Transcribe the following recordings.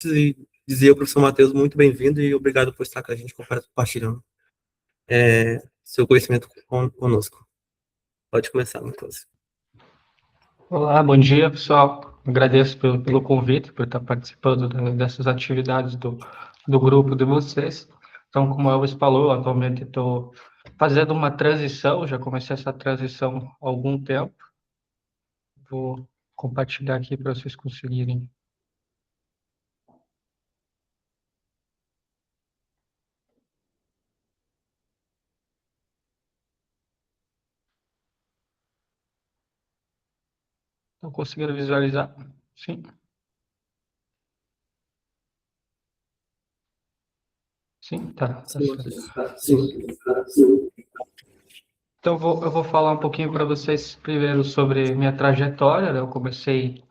E dizer ao professor Matheus muito bem-vindo e obrigado por estar com a gente compartilhando seu conhecimento conosco. Pode começar, Matheus. Olá, bom dia, pessoal. Agradeço pelo convite, por estar participando dessas atividades do grupo de vocês. Então, como o Elvis falou, atualmente estou fazendo uma transição, já comecei essa transição há algum tempo. Vou compartilhar aqui para vocês conseguirem. Estão conseguindo visualizar? Sim? Sim? Tá Sim, certo. Matheus. Sim. Então, eu vou falar um pouquinho para vocês primeiro sobre minha trajetória, né? Eu comecei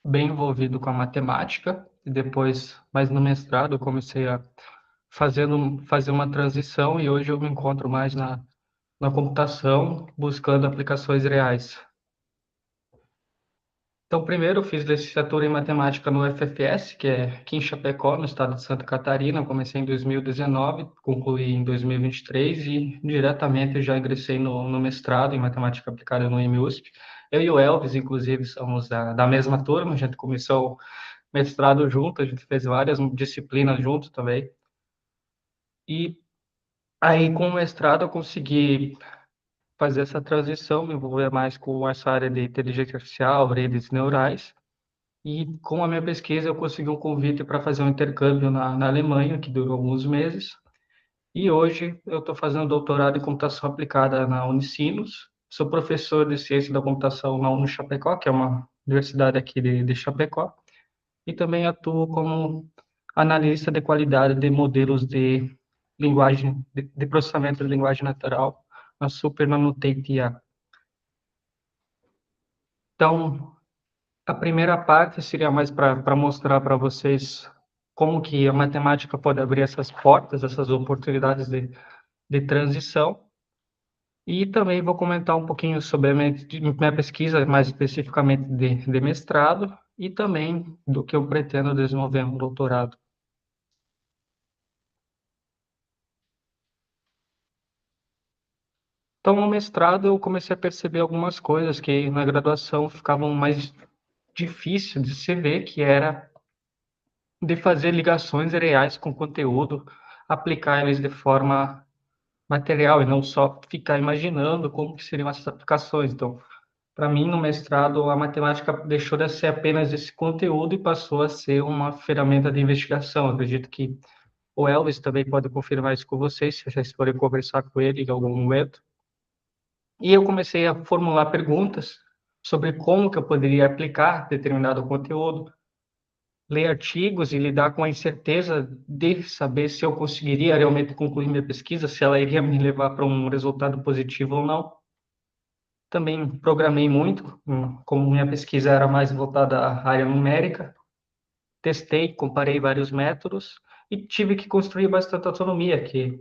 bem envolvido com a matemática, e depois, mais no mestrado, eu comecei a fazer uma transição e hoje eu me encontro mais na computação, buscando aplicações reais. Então, primeiro eu fiz licenciatura em matemática no FFS, que é aqui em Chapecó, no estado de Santa Catarina. Eu comecei em 2019, concluí em 2023 e diretamente já ingressei no mestrado em matemática aplicada no IMUSP. Eu e o Elvis, inclusive, somos da mesma turma, a gente começou o mestrado junto, a gente fez várias disciplinas junto também. E aí, com o mestrado, eu consegui fazer essa transição, me envolver mais com essa área de inteligência artificial, redes neurais. E com a minha pesquisa, eu consegui um convite para fazer um intercâmbio na Alemanha, que durou alguns meses. E hoje eu estou fazendo doutorado em computação aplicada na Unicinos. Sou professor de ciência da computação na Chapecó, que é uma universidade aqui de Chapecó. E também atuo como analista de qualidade de modelos de linguagem, de processamento de linguagem natural, na Super Nanotape IA. Então, a primeira parte seria mais para mostrar para vocês como que a matemática pode abrir essas portas, essas oportunidades de transição. E também vou comentar um pouquinho sobre a minha pesquisa, mais especificamente de mestrado, e também do que eu pretendo desenvolver no doutorado. Então, no mestrado, eu comecei a perceber algumas coisas que na graduação ficavam mais difíceis de se ver, que era de fazer ligações reais com conteúdo, aplicar eles de forma material e não só ficar imaginando como que seriam essas aplicações. Então, para mim, no mestrado, a matemática deixou de ser apenas esse conteúdo e passou a ser uma ferramenta de investigação. Eu acredito que o Elvis também pode confirmar isso com vocês, se vocês forem conversar com ele em algum momento. E eu comecei a formular perguntas sobre como que eu poderia aplicar determinado conteúdo, ler artigos e lidar com a incerteza de saber se eu conseguiria realmente concluir minha pesquisa, se ela iria me levar para um resultado positivo ou não. Também programei muito, como minha pesquisa era mais voltada à área numérica, testei, comparei vários métodos e tive que construir bastante autonomia, que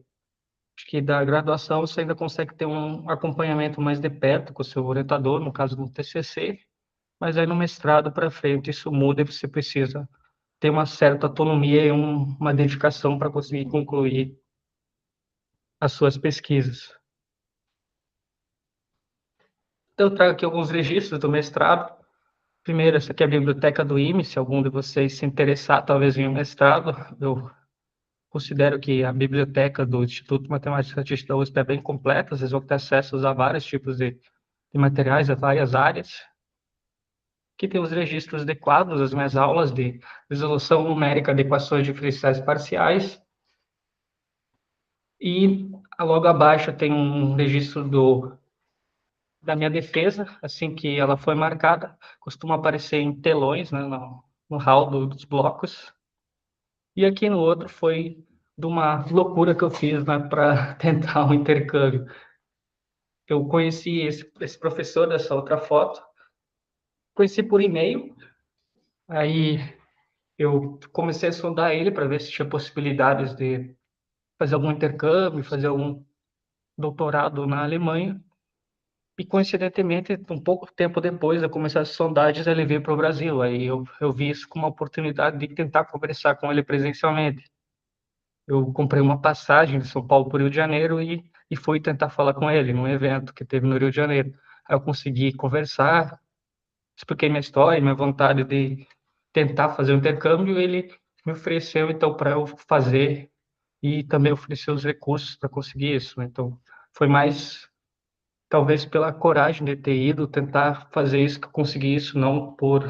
acho que da graduação você ainda consegue ter um acompanhamento mais de perto com o seu orientador, no caso do TCC, mas aí no mestrado para frente isso muda e você precisa ter uma certa autonomia e uma dedicação para conseguir concluir as suas pesquisas. Então, eu trago aqui alguns registros do mestrado. Primeiro, essa aqui é a biblioteca do IME, se algum de vocês se interessar, talvez em um mestrado. Eu considero que a biblioteca do Instituto de Matemática e Estatística da USP é bem completa, vocês vão ter acesso a vários tipos de materiais, a várias áreas. Aqui tem os registros de quadros, as minhas aulas de resolução numérica de equações diferenciais parciais. E logo abaixo tem um registro da minha defesa, assim que ela foi marcada, costuma aparecer em telões, né, no hall dos blocos. E aqui no outro foi de uma loucura que eu fiz, né, para tentar um intercâmbio. Eu conheci esse professor dessa outra foto, conheci por e-mail, aí eu comecei a sondar ele para ver se tinha possibilidades de fazer algum intercâmbio, fazer algum doutorado na Alemanha. E coincidentemente, um pouco tempo depois de começar as sondagens, ele veio para o Brasil. Aí eu vi isso como uma oportunidade de tentar conversar com ele presencialmente. Eu comprei uma passagem de São Paulo para o Rio de Janeiro e fui tentar falar com ele num evento que teve no Rio de Janeiro. Aí eu consegui conversar, expliquei minha história, minha vontade de tentar fazer o intercâmbio. Ele me ofereceu, então, para eu fazer e também ofereceu os recursos para conseguir isso, né? Então, foi mais, talvez, pela coragem de ter ido tentar fazer isso que eu consegui isso, não por,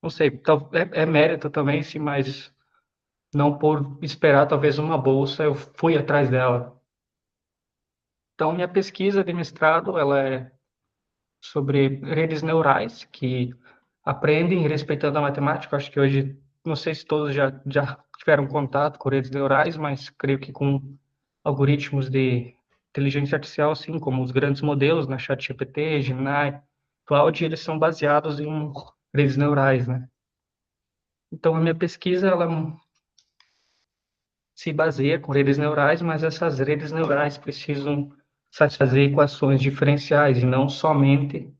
não sei, é mérito também, sim, mas não por esperar talvez uma bolsa, eu fui atrás dela. Então, minha pesquisa de mestrado, ela é sobre redes neurais que aprendem respeitando a matemática. Acho que hoje, não sei se todos já tiveram contato com redes neurais, mas creio que com algoritmos de inteligência artificial, assim como os grandes modelos, né, ChatGPT, Gemini, Claude, eles são baseados em redes neurais, né? Então, a minha pesquisa, ela se baseia com redes neurais, mas essas redes neurais precisam satisfazer equações diferenciais e não somente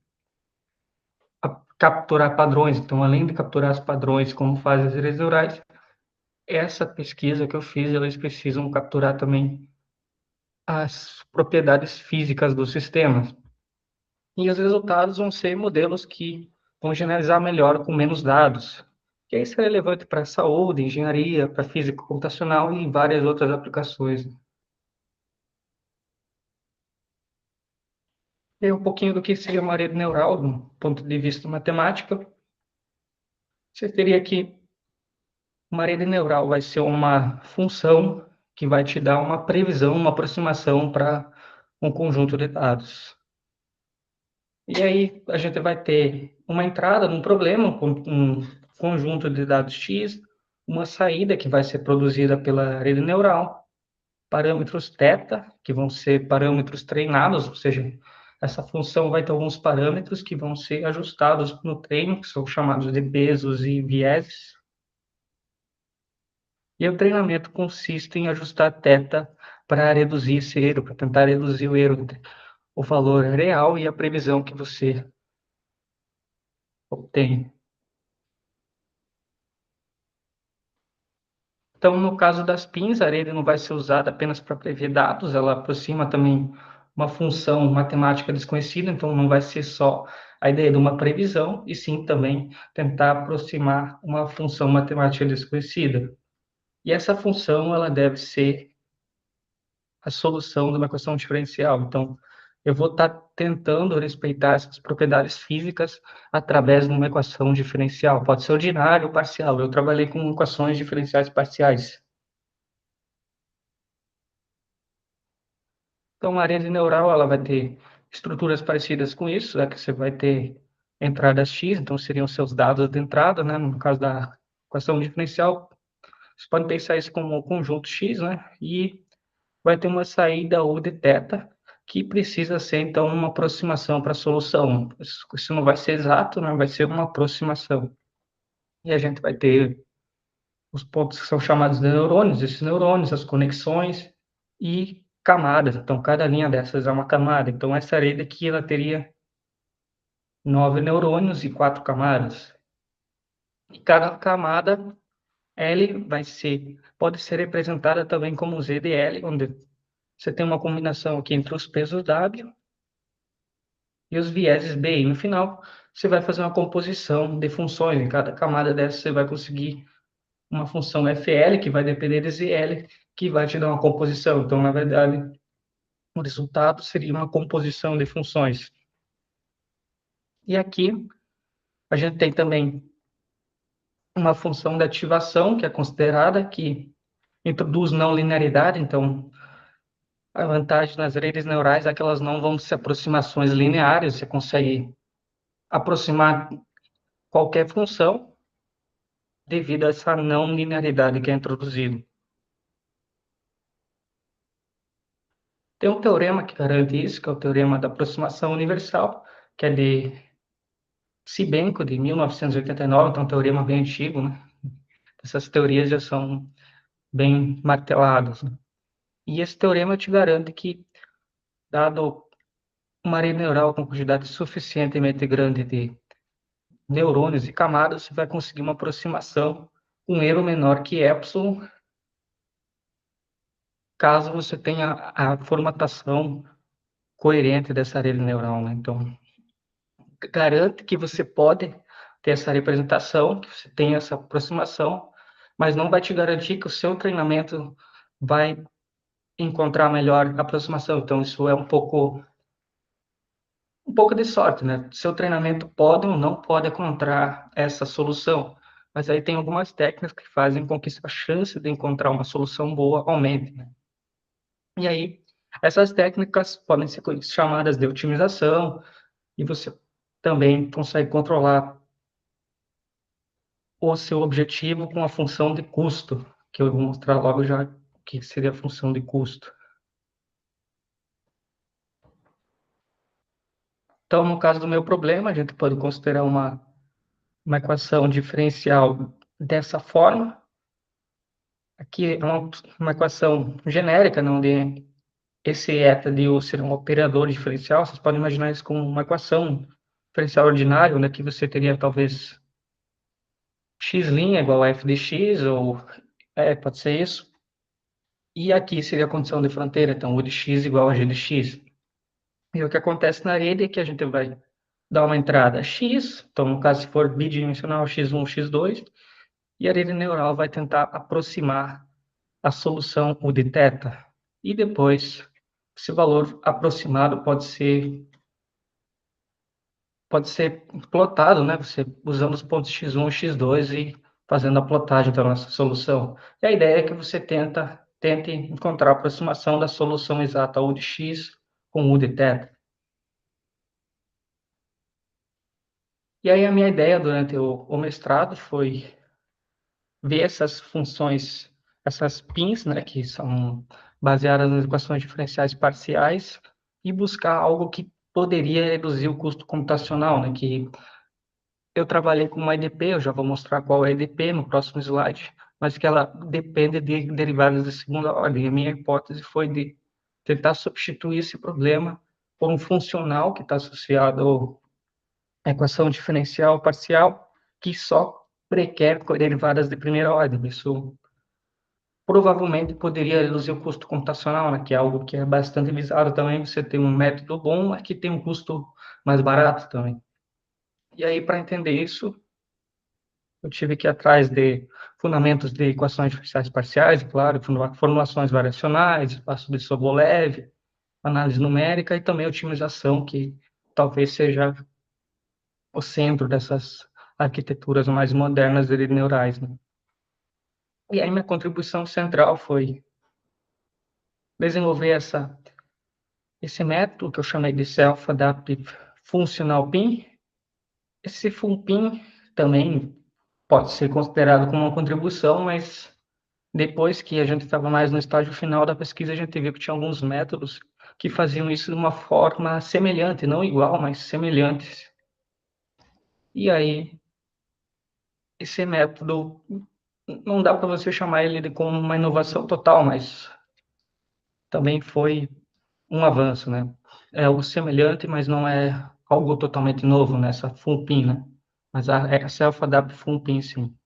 capturar padrões. Então, além de capturar os padrões, como fazem as redes neurais, essa pesquisa que eu fiz, elas precisam capturar também as propriedades físicas dos sistemas. E os resultados vão ser modelos que vão generalizar melhor com menos dados. Que isso é relevante para a saúde, engenharia, para física computacional e várias outras aplicações. E um pouquinho do que seria uma rede neural, do ponto de vista matemático. Você teria que uma rede neural vai ser uma função que vai te dar uma previsão, uma aproximação para um conjunto de dados. E aí a gente vai ter uma entrada num problema, um conjunto de dados X, uma saída que vai ser produzida pela rede neural, parâmetros θ, que vão ser parâmetros treinados, ou seja, essa função vai ter alguns parâmetros que vão ser ajustados no treino, que são chamados de pesos e vieses. E o treinamento consiste em ajustar θ para reduzir esse erro, para tentar reduzir o erro entre o valor real e a previsão que você obtém. Então, no caso das pins, a rede não vai ser usada apenas para prever dados, ela aproxima também uma função matemática desconhecida, então não vai ser só a ideia de uma previsão, e sim também tentar aproximar uma função matemática desconhecida. E essa função, ela deve ser a solução de uma equação diferencial. Então, eu vou estar tentando respeitar essas propriedades físicas através de uma equação diferencial. Pode ser ordinária ou parcial. Eu trabalhei com equações diferenciais parciais. Então, a rede neural ela vai ter estruturas parecidas com isso, né, que você vai ter entradas X, então seriam seus dados de entrada, né, no caso da equação diferencial, você pode pensar isso como um conjunto X, né, e vai ter uma saída U de θ, que precisa ser, então, uma aproximação para a solução. Isso não vai ser exato, né, vai ser uma aproximação. E a gente vai ter os pontos que são chamados de neurônios, esses neurônios, as conexões e camadas. Então, cada linha dessas é uma camada. Então, essa rede aqui, ela teria 9 neurônios e 4 camadas. E cada camada, L pode ser representada também como ZDL, onde você tem uma combinação aqui entre os pesos W e os vieses B. E no final, você vai fazer uma composição de funções. Em cada camada dessa, você vai conseguir uma função FL, que vai depender de ZL, que vai te dar uma composição. Então, na verdade, o resultado seria uma composição de funções. E aqui, a gente tem também uma função de ativação, que é considerada, que introduz não linearidade. Então, a vantagem nas redes neurais é que elas não vão ser aproximações lineares, você consegue aproximar qualquer função devido a essa não linearidade que é introduzida. Tem um teorema que garante isso, que é o teorema da aproximação universal, que é de Sebenko, de 1989, então é um teorema bem antigo, né? Essas teorias já são bem marteladas, né? E esse teorema te garante que, dado uma rede neural com quantidade suficientemente grande de neurônios e camadas, você vai conseguir uma aproximação com um erro menor que epsilon, caso você tenha a formatação coerente dessa rede neural, né? Então, garante que você pode ter essa representação, que você tenha essa aproximação, mas não vai te garantir que o seu treinamento vai encontrar a melhor aproximação. Então, isso é um pouco de sorte, né? Seu treinamento pode ou não pode encontrar essa solução, mas aí tem algumas técnicas que fazem com que a chance de encontrar uma solução boa aumente, né? E aí, essas técnicas podem ser chamadas de otimização, e você também consegue controlar o seu objetivo com a função de custo, que eu vou mostrar logo já o que seria a função de custo. Então, no caso do meu problema, a gente pode considerar uma equação diferencial dessa forma. Aqui é uma equação genérica, não de esse eta de U ser um operador diferencial. Vocês podem imaginar isso como uma equação diferencial ordinária, onde aqui você teria talvez x' igual a f de x, ou pode ser isso. E aqui seria a condição de fronteira, então U de x igual a g de x. E o que acontece na rede é que a gente vai dar uma entrada x, então no caso se for bidimensional x1, x2, e a rede neural vai tentar aproximar a solução U de θ. E depois, esse valor aproximado pode ser plotado, né? Você usando os pontos x1 e x2 e fazendo a plotagem da nossa solução. E a ideia é que você tente encontrar a aproximação da solução exata U de x com U de θ. E aí a minha ideia durante o mestrado foi ver essas funções, essas pins, né, que são baseadas nas equações diferenciais parciais, e buscar algo que poderia reduzir o custo computacional, né, que eu trabalhei com uma EDP, eu já vou mostrar qual é a EDP no próximo slide, mas que ela depende de derivadas de segunda ordem. A minha hipótese foi de tentar substituir esse problema por um funcional que está associado à equação diferencial parcial, que só requer derivadas de primeira ordem. Isso provavelmente poderia reduzir o custo computacional, né, que é algo que é bastante visado também. Você tem um método bom, mas que tem um custo mais barato também. E aí, para entender isso, eu tive que ir atrás de fundamentos de equações diferenciais parciais, claro, formulações variacionais, espaço de Sobolev, análise numérica e também otimização, que talvez seja o centro dessas arquiteturas mais modernas de redes neurais, né? E aí minha contribuição central foi desenvolver esse método que eu chamei de Self-Adaptive Functional PIN. Esse FunPIN também pode ser considerado como uma contribuição, mas depois que a gente estava mais no estágio final da pesquisa, a gente viu que tinha alguns métodos que faziam isso de uma forma semelhante, não igual, mas semelhantes. E aí, esse método, não dá para você chamar ele de como uma inovação total, mas também foi um avanço, né? É algo semelhante, mas não é algo totalmente novo nessa FunPIN, né? Mas é a Self-Adapt FunPIN, sim.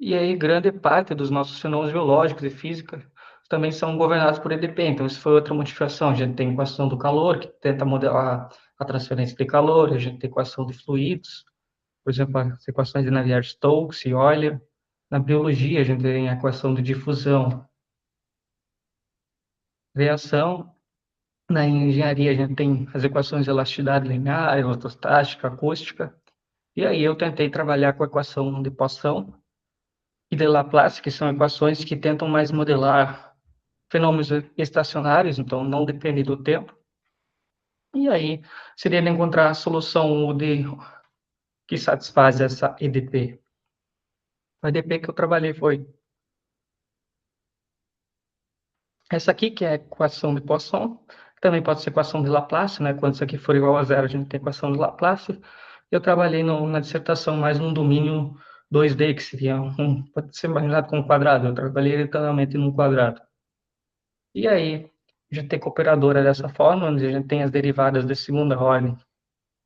E aí, grande parte dos nossos fenômenos geológicos e física também são governados por EDP. Então, isso foi outra modificação. A gente tem a equação do calor, que tenta modelar a transferência de calor. A gente tem a equação de fluidos, por exemplo, as equações de Navier-Stokes e Euler. Na biologia, a gente tem a equação de difusão, reação. Na engenharia, a gente tem as equações de elasticidade linear, eletrostática, acústica. E aí eu tentei trabalhar com a equação de Poisson e de Laplace, que são equações que tentam mais modelar fenômenos estacionários, então não depende do tempo. E aí seria de encontrar a solução que satisfaz essa EDP. A EDP que eu trabalhei foi essa aqui, que é a equação de Poisson. Também pode ser equação de Laplace, né? Quando isso aqui for igual a zero, a gente tem equação de Laplace. Eu trabalhei na dissertação mais num domínio 2D, que seria pode ser imaginado como quadrado. Eu trabalhei literalmente num quadrado. E aí, a gente tem cooperadora dessa forma, onde a gente tem as derivadas de segunda ordem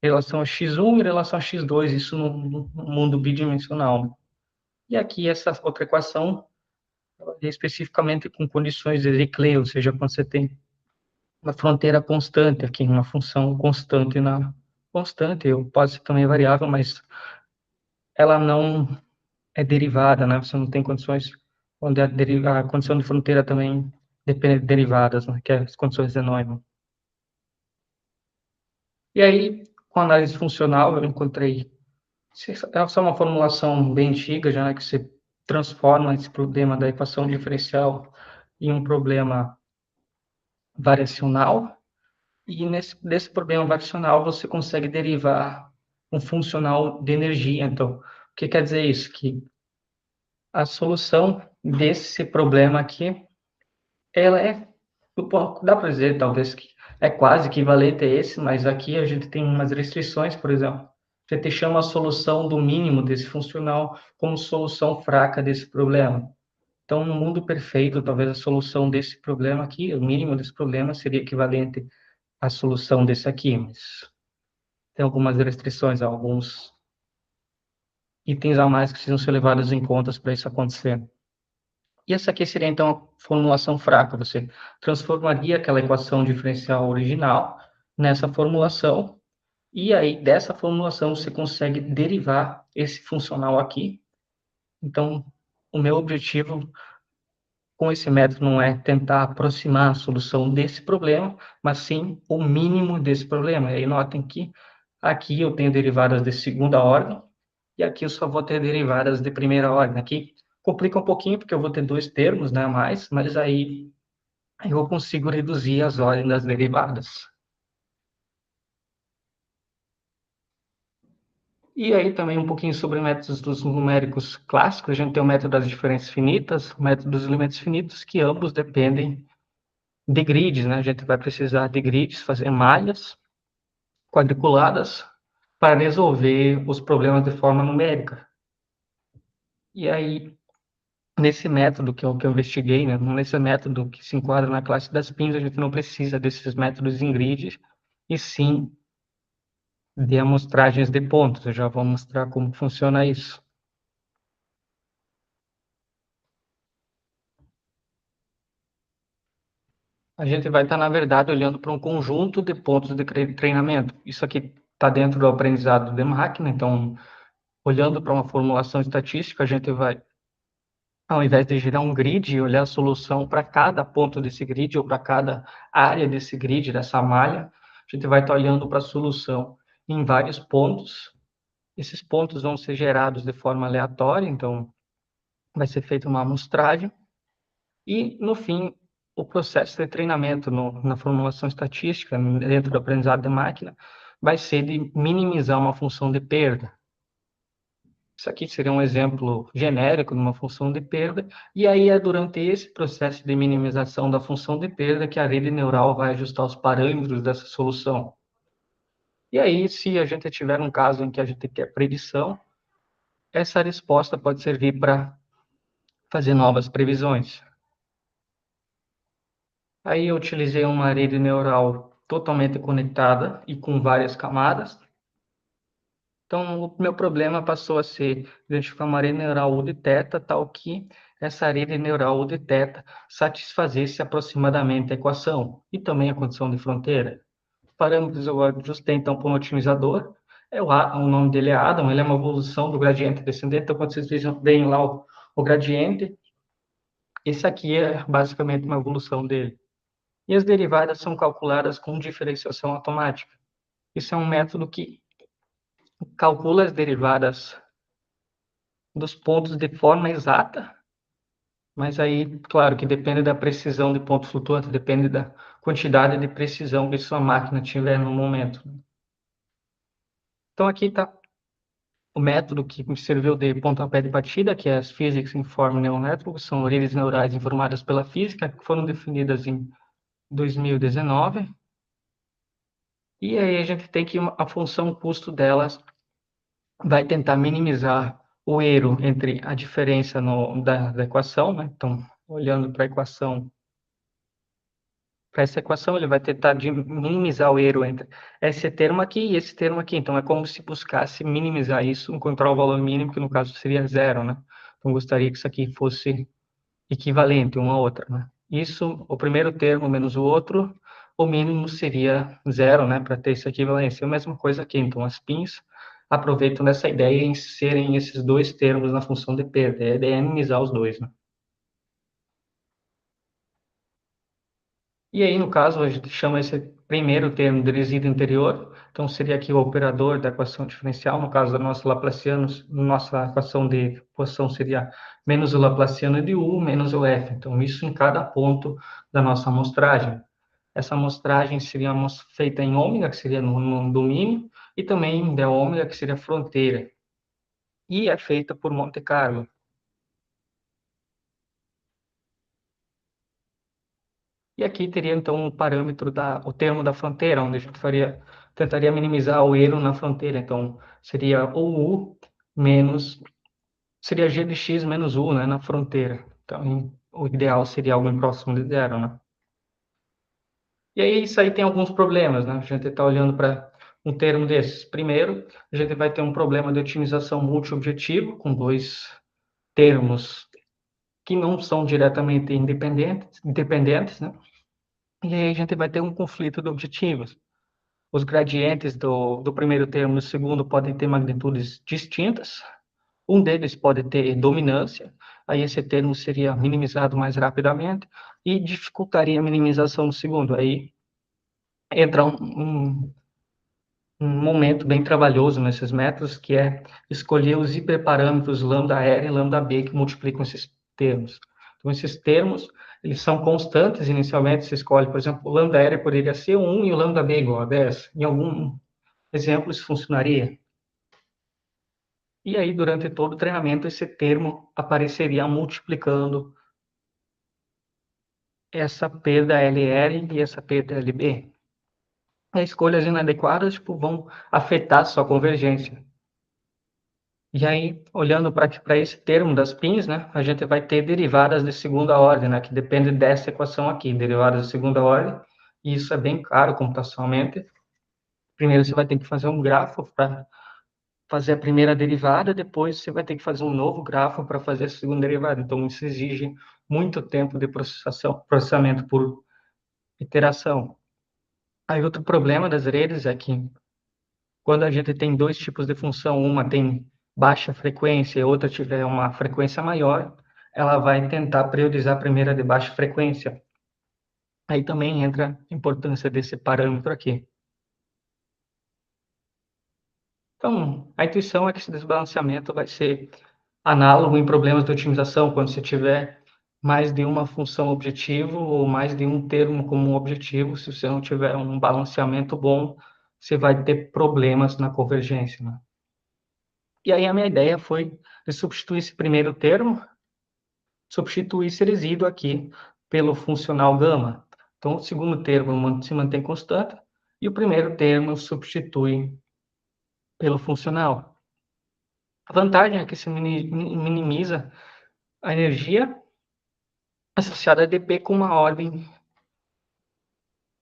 em relação a x1 e em relação a x2, isso no mundo bidimensional. E aqui essa outra equação é especificamente com condições de Dirichlet, ou seja, quando você tem uma fronteira constante aqui, uma função constante na constante, pode ser também variável, mas ela não é derivada, né? Você não tem condições onde a condição de fronteira também depende de derivadas, né? Que é as condições de Neumann. E aí, com a análise funcional, eu encontrei essa é uma formulação bem antiga, já, né, que você transforma esse problema da equação diferencial em um problema variacional, e desse problema variacional você consegue derivar um funcional de energia. Então, o que quer dizer isso? Que a solução desse problema aqui, ela dá para dizer, talvez, que é quase equivalente a esse, mas aqui a gente tem umas restrições, por exemplo. A gente chama a solução do mínimo desse funcional como solução fraca desse problema. Então, no mundo perfeito, talvez a solução desse problema aqui, o mínimo desse problema, seria equivalente à solução desse aqui, mas tem algumas restrições, alguns itens a mais que precisam ser levados em conta para isso acontecer. E essa aqui seria, então, a formulação fraca. Você transformaria aquela equação diferencial original nessa formulação, e aí, dessa formulação, você consegue derivar esse funcional aqui. Então, o meu objetivo com esse método não é tentar aproximar a solução desse problema, mas sim o mínimo desse problema. E aí, notem que aqui eu tenho derivadas de segunda ordem, e aqui eu só vou ter derivadas de primeira ordem. Aqui complica um pouquinho, porque eu vou ter dois termos, né, a mais, mas aí eu consigo reduzir as ordens das derivadas. E aí também um pouquinho sobre métodos dos numéricos clássicos. A gente tem o método das diferenças finitas, o método dos limites finitos, que ambos dependem de grids, né? A gente vai precisar de grids, fazer malhas quadriculadas para resolver os problemas de forma numérica. E aí, nesse método que eu investiguei, né? Nesse método que se enquadra na classe das pins, a gente não precisa desses métodos em grid, e sim de amostragens de pontos. Eu já vou mostrar como funciona isso. A gente vai estar, na verdade, olhando para um conjunto de pontos de treinamento. Isso aqui está dentro do aprendizado de máquina, então, olhando para uma formulação estatística, a gente vai, ao invés de gerar um grid e olhar a solução para cada ponto desse grid ou para cada área desse grid, dessa malha, a gente vai estar olhando para a solução em vários pontos. Esses pontos vão ser gerados de forma aleatória, então vai ser feita uma amostragem. E, no fim, o processo de treinamento na formulação estatística, dentro do aprendizado de máquina, vai ser de minimizar uma função de perda. Isso aqui seria um exemplo genérico de uma função de perda, e aí é durante esse processo de minimização da função de perda que a rede neural vai ajustar os parâmetros dessa solução. E aí, se a gente tiver um caso em que a gente quer predição, essa resposta pode servir para fazer novas previsões. Aí eu utilizei uma rede neural totalmente conectada e com várias camadas. Então, o meu problema passou a ser identificar uma rede neural de teta, tal que essa rede neural de teta satisfazesse aproximadamente a equação e também a condição de fronteira. Os parâmetros eu ajustei, então, para um otimizador. O nome dele é Adam, ele é uma evolução do gradiente descendente. Então, quando vocês veem lá o gradiente, esse aqui é basicamente uma evolução dele. E as derivadas são calculadas com diferenciação automática. Isso é um método que calcula as derivadas dos pontos de forma exata, mas aí, claro, que depende da precisão de ponto flutuante, depende da quantidade de precisão que sua máquina tiver no momento. Então, aqui está o método que me serviu de pontapé de partida, que é as Physics Informed Neural Networks, são redes neurais informadas pela física, que foram definidas em 2019. E aí a gente tem que a função custo delas vai tentar minimizar o erro entre a diferença da equação, né? Então, olhando para a equação para essa equação, ele vai tentar minimizar o erro entre esse termo aqui e esse termo aqui. Então, é como se buscasse minimizar isso, encontrar o valor mínimo, que no caso seria zero, né? Então, gostaria que isso aqui fosse equivalente uma a outra, né? Isso, o primeiro termo menos o outro, o mínimo seria zero, né? Para ter essa equivalência. É a mesma coisa aqui. Então, as pins aproveitam dessa ideia em serem esses dois termos na função de perda. A ideia é minimizar os dois, né? E aí, no caso, a gente chama esse primeiro termo de resíduo interior. Então, seria aqui o operador da equação diferencial. No caso da nossa Laplaciano, nossa equação de equação seria menos o Laplaciano de U menos o F. Então, isso em cada ponto da nossa amostragem. Essa amostragem seria feita em ômega, que seria no domínio, e também em del ômega, que seria fronteira. E é feita por Monte Carlo. E aqui teria então o parâmetro o termo da fronteira, onde a gente tentaria minimizar o erro na fronteira. Então, seria o U menos, seria G de X menos U, né, na fronteira. Então, o ideal seria algo próximo de zero, né? E aí, isso aí tem alguns problemas, né? A gente está olhando para um termo desses. Primeiro, a gente vai ter um problema de otimização multiobjetivo, com dois termos que não são diretamente independentes, né? E aí a gente vai ter um conflito de objetivos. Os gradientes do primeiro termo e do segundo podem ter magnitudes distintas. Um deles pode ter dominância, aí esse termo seria minimizado mais rapidamente e dificultaria a minimização do segundo. Aí entra um momento bem trabalhoso nesses métodos, que é escolher os hiperparâmetros lambda-R e lambda-B que multiplicam esses termos. Então, esses termos, eles são constantes inicialmente, você escolhe, por exemplo, o lambda-R poderia ser 1 e o lambda-B igual a 10. Em algum exemplo, isso funcionaria. E aí, durante todo o treinamento, esse termo apareceria multiplicando essa perda LR e essa perda LB. As escolhas inadequadas tipo, vão afetar a sua convergência. E aí, olhando para esse termo das pins, né, a gente vai ter derivadas de segunda ordem, né, que depende dessa equação aqui, derivadas de segunda ordem, e isso é bem caro computacionalmente. Primeiro você vai ter que fazer um grafo para fazer a primeira derivada, depois você vai ter que fazer um novo grafo para fazer a segunda derivada. Então, isso exige muito tempo de processamento por iteração. Aí, outro problema das redes é que quando a gente tem dois tipos de função, uma tem baixa frequência e outra tiver uma frequência maior, ela vai tentar priorizar a primeira de baixa frequência. Aí também entra a importância desse parâmetro aqui. Então, a intuição é que esse desbalanceamento vai ser análogo em problemas de otimização, quando você tiver mais de uma função objetivo ou mais de um termo como objetivo, se você não tiver um balanceamento bom, você vai ter problemas na convergência, né? E aí a minha ideia foi de substituir esse primeiro termo, substituir esse resíduo aqui pelo funcional gama. Então, o segundo termo se mantém constante e o primeiro termo substitui pelo funcional. A vantagem é que se minimiza a energia associada a dp com uma ordem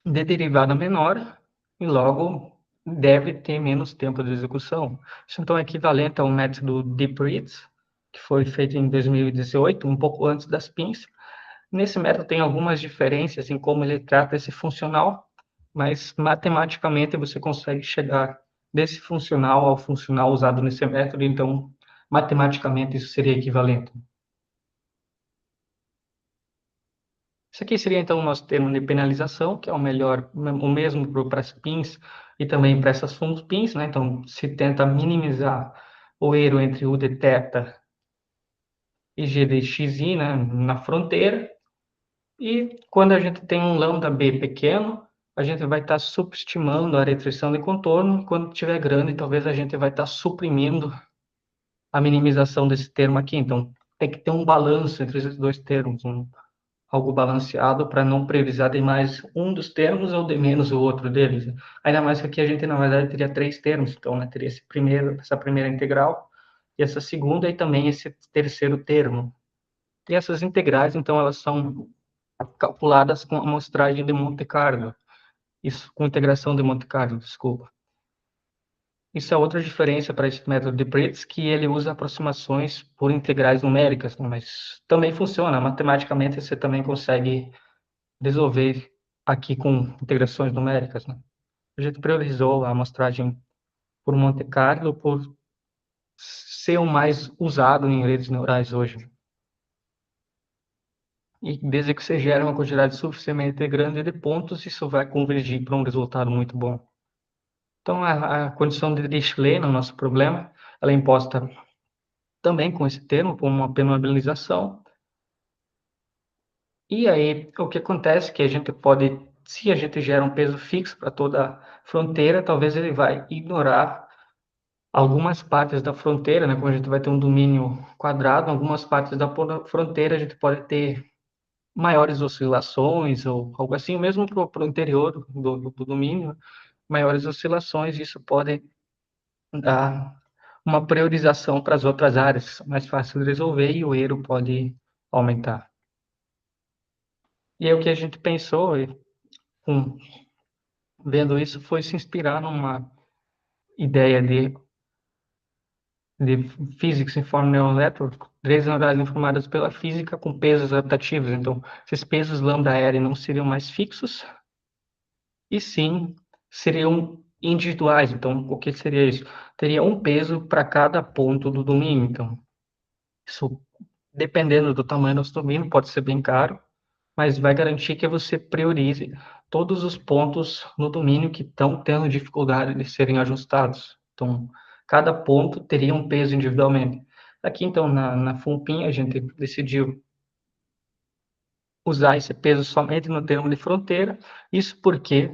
de derivada menor e logo deve ter menos tempo de execução. Isso então é equivalente ao método Deep Reads, que foi feito em 2018, um pouco antes das pins. Nesse método tem algumas diferenças em como ele trata esse funcional, mas matematicamente você consegue chegar desse funcional ao funcional usado nesse método, então matematicamente isso seria equivalente. Isso aqui seria então o nosso termo de penalização, que é o melhor, o mesmo para as pins e também para essas pins, né? Então se tenta minimizar o erro entre U de θ e G de xi, né, na fronteira. E quando a gente tem um lambda b pequeno, a gente vai estar subestimando a restrição de contorno. Quando tiver grande, talvez a gente vai estar suprimindo a minimização desse termo aqui. Então, tem que ter um balanço entre esses dois termos, algo balanceado para não priorizar demais um dos termos ou de menos o outro deles. Ainda mais que aqui a gente, na verdade, teria três termos. Então, né, teria essa primeira integral, e essa segunda e também esse terceiro termo. E essas integrais, então, elas são calculadas com amostragem de Monte Carlo. Isso, com integração de Monte Carlo, desculpa. Isso é outra diferença para esse método de Pritz, que ele usa aproximações por integrais numéricas, né? Mas também funciona. Matematicamente, você também consegue resolver aqui com integrações numéricas, né? A gente priorizou a amostragem por Monte Carlo por ser o mais usado em redes neurais hoje. E desde que você gera uma quantidade suficientemente grande de pontos, isso vai convergir para um resultado muito bom. Então, a condição de Dirichlet no nosso problema, ela é imposta também com esse termo, como uma penalização. E aí, o que acontece é que a gente pode, se a gente gera um peso fixo para toda a fronteira, talvez ele vai ignorar algumas partes da fronteira, né? Como a gente vai ter um domínio quadrado, algumas partes da fronteira a gente pode ter maiores oscilações ou algo assim, mesmo para o interior do domínio, maiores oscilações, isso pode dar uma priorização para as outras áreas, mais fácil de resolver e o erro pode aumentar. E aí o que a gente pensou, vendo isso, foi se inspirar numa ideia de Physics Informed Neural Network, redes neurais informadas pela física com pesos adaptativos. Então, esses pesos lambda R não seriam mais fixos, e sim seriam individuais. Então, o que seria isso? Teria um peso para cada ponto do domínio. Então, isso, dependendo do tamanho do nosso domínio, pode ser bem caro, mas vai garantir que você priorize todos os pontos no domínio que estão tendo dificuldade de serem ajustados. Então, cada ponto teria um peso individualmente. Aqui, então, na FUNPIN, a gente decidiu usar esse peso somente no termo de fronteira, isso porque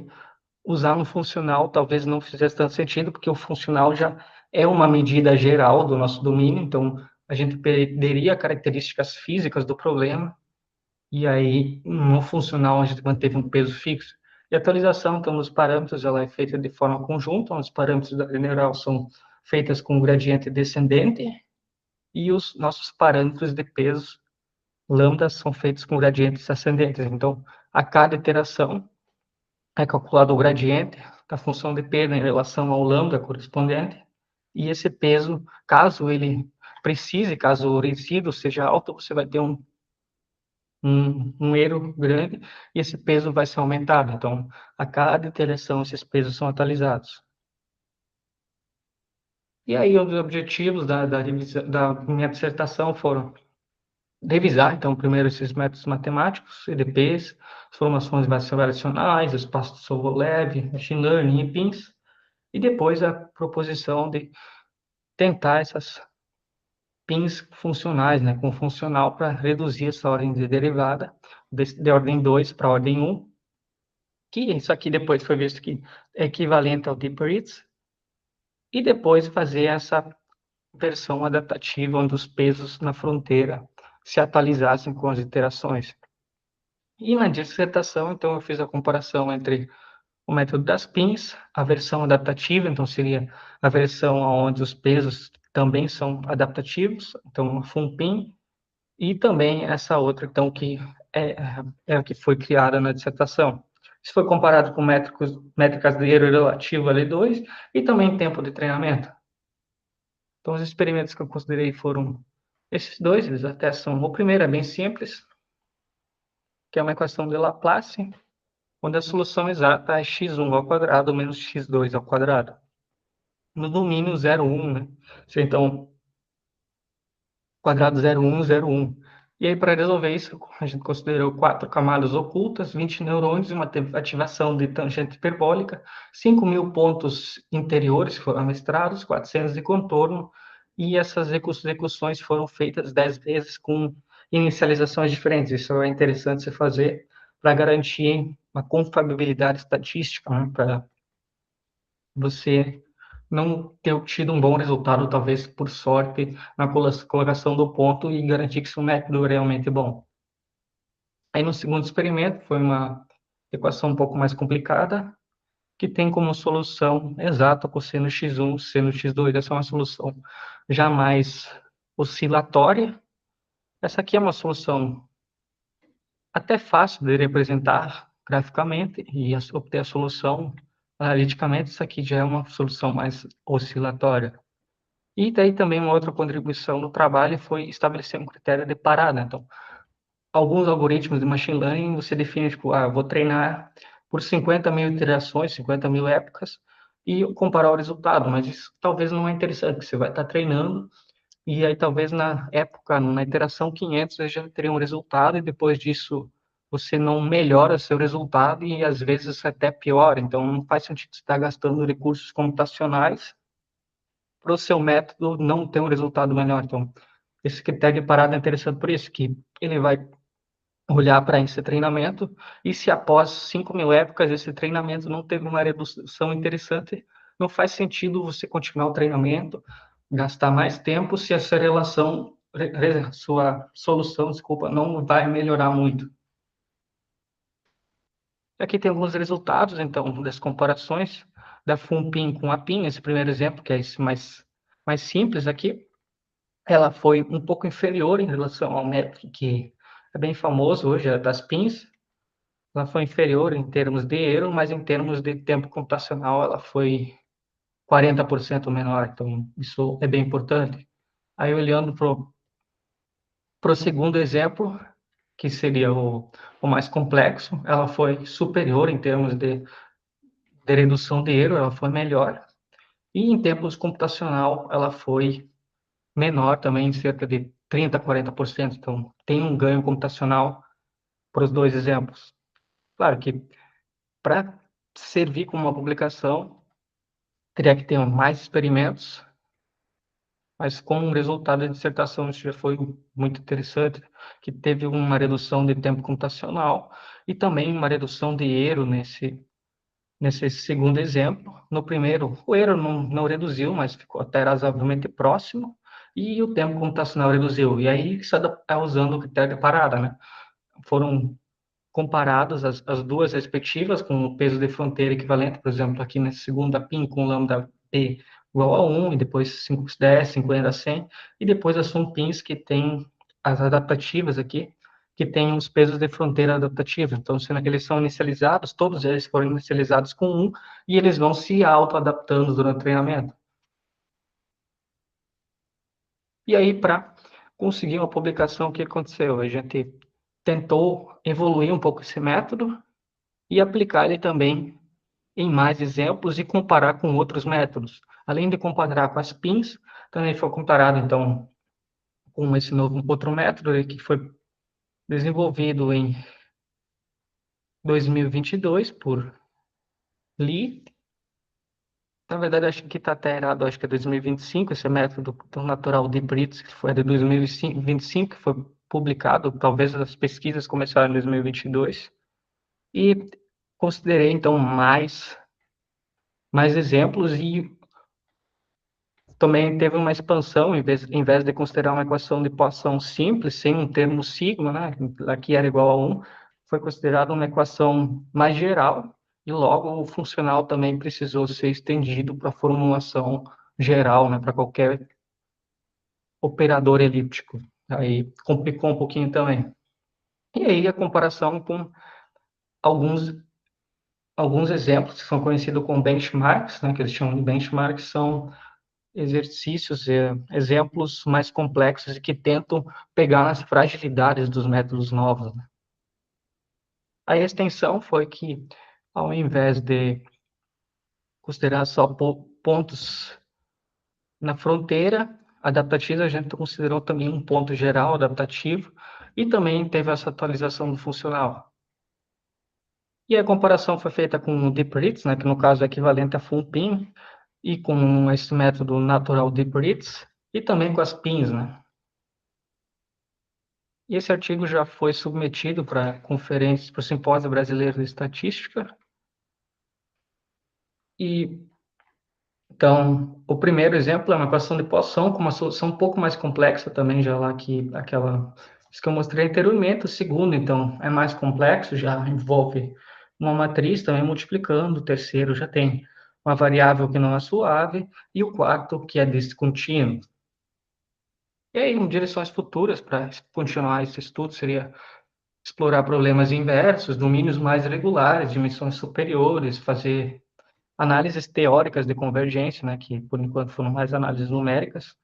usar no funcional talvez não fizesse tanto sentido, porque o funcional já é uma medida geral do nosso domínio, então a gente perderia características físicas do problema, e aí no funcional a gente manteve um peso fixo. E a atualização, então, dos parâmetros, ela é feita de forma conjunta, os parâmetros da general são feitas com gradiente descendente, e os nossos parâmetros de peso, lambda, são feitos com gradientes ascendentes. Então, a cada iteração, é calculado o gradiente da função de P em relação ao lambda correspondente, e esse peso, caso ele precise, caso o resíduo seja alto, você vai ter um erro grande, e esse peso vai ser aumentado. Então, a cada iteração, esses pesos são atualizados. E aí, os objetivos da minha dissertação foram revisar, então, primeiro esses métodos matemáticos, EDPs, as formações variacionais, espaço de Sobolev, machine learning e PINs, e depois a proposição de tentar essas pins funcionais, né, com funcional para reduzir essa ordem de derivada de ordem 2 para ordem 1, que isso aqui depois foi visto que é equivalente ao Deep Ritz, e depois fazer essa versão adaptativa onde os pesos na fronteira se atualizassem com as iterações. E na dissertação, então, eu fiz a comparação entre o método das pins, a versão adaptativa, então seria a versão onde os pesos também são adaptativos, então uma FUNPIN, e também essa outra, então, que é a que foi criada na dissertação. Isso foi comparado com métricas de erro relativo L2 e também tempo de treinamento. Então, os experimentos que eu considerei foram esses dois, eles até são, o primeiro é bem simples, que é uma equação de Laplace, onde a solução exata é x1 ao quadrado menos x2 ao quadrado. No domínio 0,1, né? Então, quadrado 0,1, 0,1. E aí, para resolver isso, a gente considerou 4 camadas ocultas, 20 neurônios, uma ativação de tangente hiperbólica, 5.000 pontos interiores foram amestrados, 400 de contorno, e essas execuções foram feitas 10 vezes com inicializações diferentes. Isso é interessante se fazer para garantir uma confiabilidade estatística, né? Para você não ter obtido um bom resultado, talvez por sorte, na colocação do ponto e garantir que seu método é realmente bom. Aí no segundo experimento foi uma equação um pouco mais complicada, que tem como solução exata cosseno x1, seno x2. Essa é uma solução já mais oscilatória. Essa aqui é uma solução até fácil de representar graficamente e obter a solução analiticamente. Isso aqui já é uma solução mais oscilatória. E daí também uma outra contribuição do trabalho foi estabelecer um critério de parada. Então, alguns algoritmos de machine learning você define, tipo, eu vou treinar por 50 mil iterações, 50 mil épocas, e comparar o resultado, mas isso talvez não é interessante, porque você vai estar treinando, e aí talvez na época, na iteração 500, você já teria um resultado, e depois disso você não melhora seu resultado, e às vezes até piora, então não faz sentido você estar gastando recursos computacionais para o seu método não ter um resultado melhor. Então, esse critério de parada é interessante por isso, que ele vai olhar para esse treinamento e se após 5 mil épocas esse treinamento não teve uma redução interessante, não faz sentido você continuar o treinamento, gastar mais tempo se essa relação, sua solução, desculpa, não vai melhorar muito. Aqui tem alguns resultados, então, das comparações da FunPin com a PIN, esse primeiro exemplo, que é esse mais simples aqui. Ela foi um pouco inferior em relação ao método que é bem famoso hoje, das PINs. Ela foi inferior em termos de erro, mas em termos de tempo computacional ela foi 40% menor, então isso é bem importante. Aí olhando para o segundo exemplo, que seria o mais complexo, ela foi superior em termos de redução de erro, ela foi melhor, e em termos computacional ela foi menor também, cerca de 30 a 40%, então tem um ganho computacional para os dois exemplos. Claro que para servir como uma publicação, teria que ter mais experimentos, mas como resultado da dissertação isso já foi muito interessante, que teve uma redução de tempo computacional e também uma redução de erro nesse segundo exemplo. No primeiro, o erro não reduziu, mas ficou até razoavelmente próximo, e o tempo computacional reduziu. E aí você está usando o critério de parada, né? Foram comparadas as duas respectivas com o peso de fronteira equivalente, por exemplo, aqui na segunda PIN com lambda P igual a 1, e depois 5, 10, 50, 100, e depois as SUMPINs que tem as adaptativas aqui, que tem os pesos de fronteira adaptativos. Então, sendo que eles são inicializados, todos eles foram inicializados com 1, e eles vão se auto-adaptando durante o treinamento. E aí, para conseguir uma publicação, o que aconteceu? A gente tentou evoluir um pouco esse método, e aplicar ele também em mais exemplos e comparar com outros métodos. Além de comparar com as PINs, também foi comparado, então, com esse novo outro método que foi desenvolvido em 2022 por Lee. Na verdade, acho que está até errado, acho que é 2025, esse método do natural de Brits, que foi de 2025, que foi publicado, talvez as pesquisas começaram em 2022. E considerei, então, mais exemplos e também teve uma expansão, em vez de considerar uma equação de Poisson simples, sem um termo sigma, né, aqui era igual a 1, foi considerada uma equação mais geral, e logo o funcional também precisou ser estendido para a formulação geral, né, para qualquer operador elíptico. Aí complicou um pouquinho também. E aí a comparação com alguns, alguns exemplos que são conhecidos como benchmarks, né, que eles chamam de benchmarks, são exercícios, exemplos mais complexos e que tentam pegar nas fragilidades dos métodos novos, né? A extensão foi que, ao invés de considerar só pontos na fronteira adaptativa, a gente considerou também um ponto geral adaptativo e também teve essa atualização do funcional. E a comparação foi feita com o DeepRITS, né, que no caso é equivalente a FunPin, e com esse método natural DeepRITS, e também com as PINs, né? E esse artigo já foi submetido para conferências, para o Simpósio Brasileiro de Estatística. E, então, o primeiro exemplo é uma equação de Poisson com uma solução um pouco mais complexa também, já lá que aquela que eu mostrei anteriormente. O segundo, então, é mais complexo, já envolve uma matriz também multiplicando. O terceiro já tem uma variável que não é suave. E o quarto, que é descontínuo. E aí, direções futuras para continuar esse estudo seria explorar problemas inversos, domínios mais regulares, dimensões superiores, fazer análises teóricas de convergência, né, que por enquanto foram mais análises numéricas.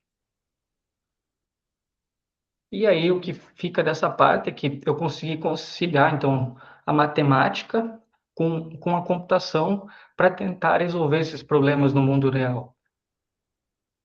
E aí o que fica dessa parte é que eu consegui conciliar, então, a matemática com a computação para tentar resolver esses problemas no mundo real.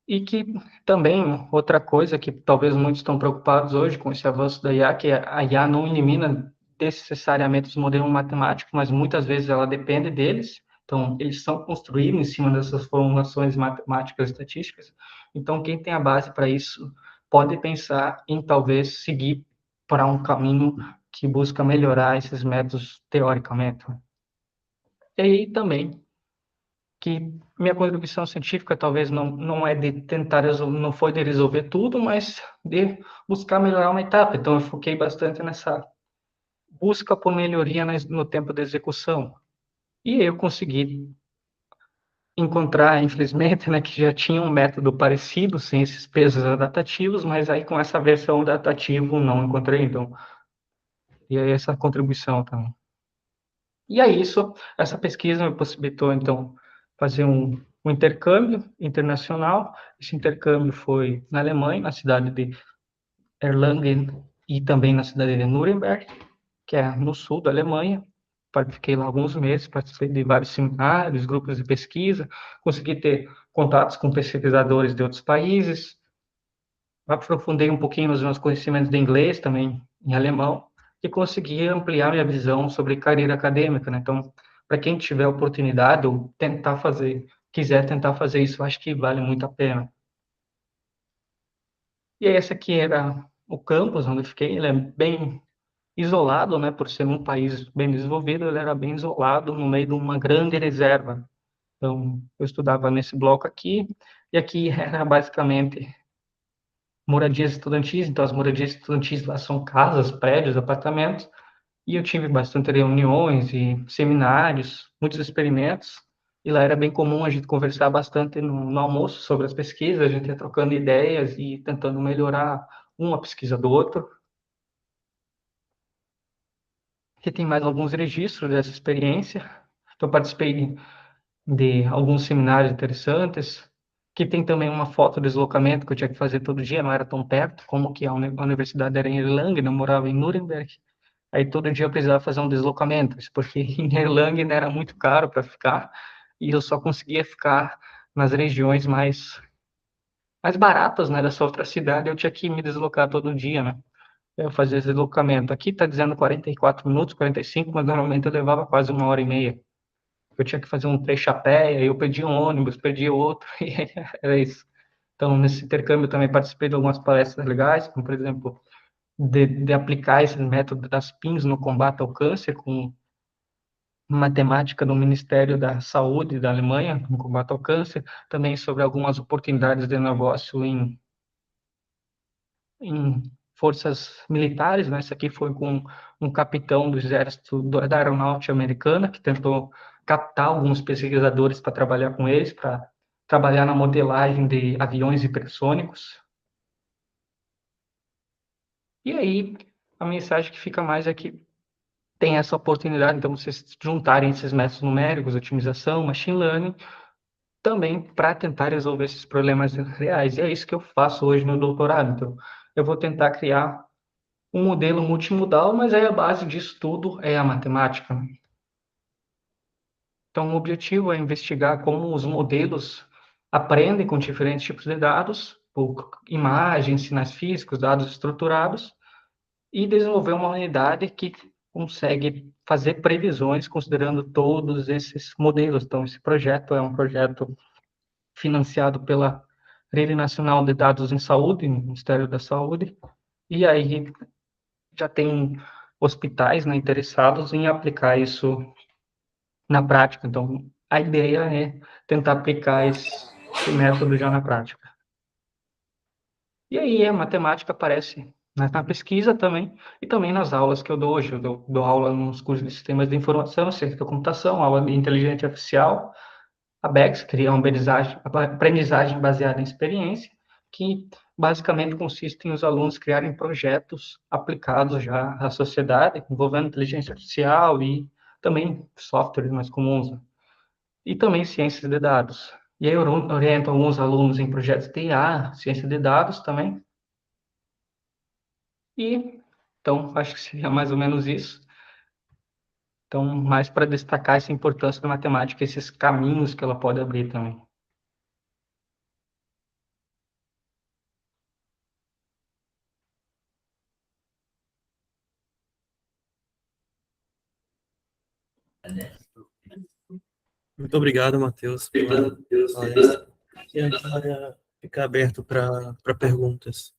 E que também, outra coisa que talvez muitos estão preocupados hoje com esse avanço da IA, que a IA não elimina necessariamente os modelos matemáticos, mas muitas vezes ela depende deles. Então, eles são construídos em cima dessas formulações matemáticas e estatísticas. Então, quem tem a base para isso pode pensar em talvez seguir para um caminho que busca melhorar esses métodos teoricamente. E aí também que minha contribuição científica talvez não é de tentar resolver, não foi de resolver tudo, mas de buscar melhorar uma etapa. Então, eu foquei bastante nessa busca por melhoria no tempo de execução. E eu consegui encontrar, infelizmente, né, que já tinha um método parecido, sem esses pesos adaptativos, mas aí com essa versão adaptativa não encontrei, então, e aí essa contribuição também. E é isso, essa pesquisa me possibilitou, então, fazer um intercâmbio internacional. Esse intercâmbio foi na Alemanha, na cidade de Erlangen e também na cidade de Nuremberg, que é no sul da Alemanha. Fiquei lá alguns meses, participei de vários seminários, grupos de pesquisa, consegui ter contatos com pesquisadores de outros países, aprofundei um pouquinho nos meus conhecimentos de inglês, também em alemão, e consegui ampliar minha visão sobre carreira acadêmica, né? Então, para quem tiver oportunidade ou quiser tentar fazer isso, eu acho que vale muito a pena. E esse aqui era o campus onde eu fiquei, ele é bem isolado, né? Por ser um país bem desenvolvido, ele era bem isolado no meio de uma grande reserva. Então, eu estudava nesse bloco aqui, e aqui era basicamente moradias estudantis, então as moradias estudantis lá são casas, prédios, apartamentos, e eu tive bastante reuniões e seminários, muitos experimentos, e lá era bem comum a gente conversar bastante no almoço sobre as pesquisas, a gente ia trocando ideias e tentando melhorar uma pesquisa do outro. Aqui tem mais alguns registros dessa experiência. Então, participei de alguns seminários interessantes, que tem também uma foto de deslocamento que eu tinha que fazer todo dia, não era tão perto, como que a universidade era em Erlangen, eu morava em Nuremberg, aí todo dia eu precisava fazer um deslocamento, porque em Erlangen era muito caro para ficar, e eu só conseguia ficar nas regiões mais baratas, né, dessa outra cidade, eu tinha que me deslocar todo dia, né, eu fazia esse deslocamento. Aqui está dizendo 44 minutos, 45, mas normalmente eu levava quase uma hora e meia. Eu tinha que fazer um trecho a pé, aí eu perdi um ônibus, perdi outro, e era isso. Então, nesse intercâmbio, eu também participei de algumas palestras legais, como, por exemplo, de aplicar esse método das PINs no combate ao câncer, com matemática do Ministério da Saúde da Alemanha, no combate ao câncer, também sobre algumas oportunidades de negócio em forças militares, né? Isso aqui foi com um capitão do exército da aeronáutica americana que tentou captar alguns pesquisadores para trabalhar com eles, para trabalhar na modelagem de aviões hipersônicos. E aí, a mensagem que fica mais é que tem essa oportunidade, então, vocês juntarem esses métodos numéricos, otimização, machine learning, também para tentar resolver esses problemas reais. E é isso que eu faço hoje no doutorado. Então, eu vou tentar criar um modelo multimodal, mas aí a base disso tudo é a matemática. Então, o objetivo é investigar como os modelos aprendem com diferentes tipos de dados, por imagens, sinais físicos, dados estruturados, e desenvolver uma unidade que consegue fazer previsões considerando todos esses modelos. Então, esse projeto é um projeto financiado pela Rede Nacional de Dados em Saúde, Ministério da Saúde, e aí já tem hospitais, né, interessados em aplicar isso na prática. Então, a ideia é tentar aplicar esse método já na prática. E aí a matemática aparece na pesquisa também, e também nas aulas que eu dou hoje. Eu dou aula nos cursos de sistemas de informação, ciência da computação, aula de inteligência artificial, a BEX, que é uma aprendizagem baseada em experiência, que basicamente consiste em os alunos criarem projetos aplicados já à sociedade, envolvendo inteligência artificial e também softwares mais comuns, né? E também ciências de dados. E aí eu oriento alguns alunos em projetos de IA, ciência de dados também. E então acho que seria mais ou menos isso. Então, mais para destacar essa importância da matemática, esses caminhos que ela pode abrir também. Muito obrigado, Matheus, pela palestra. E agora fica aberto para perguntas.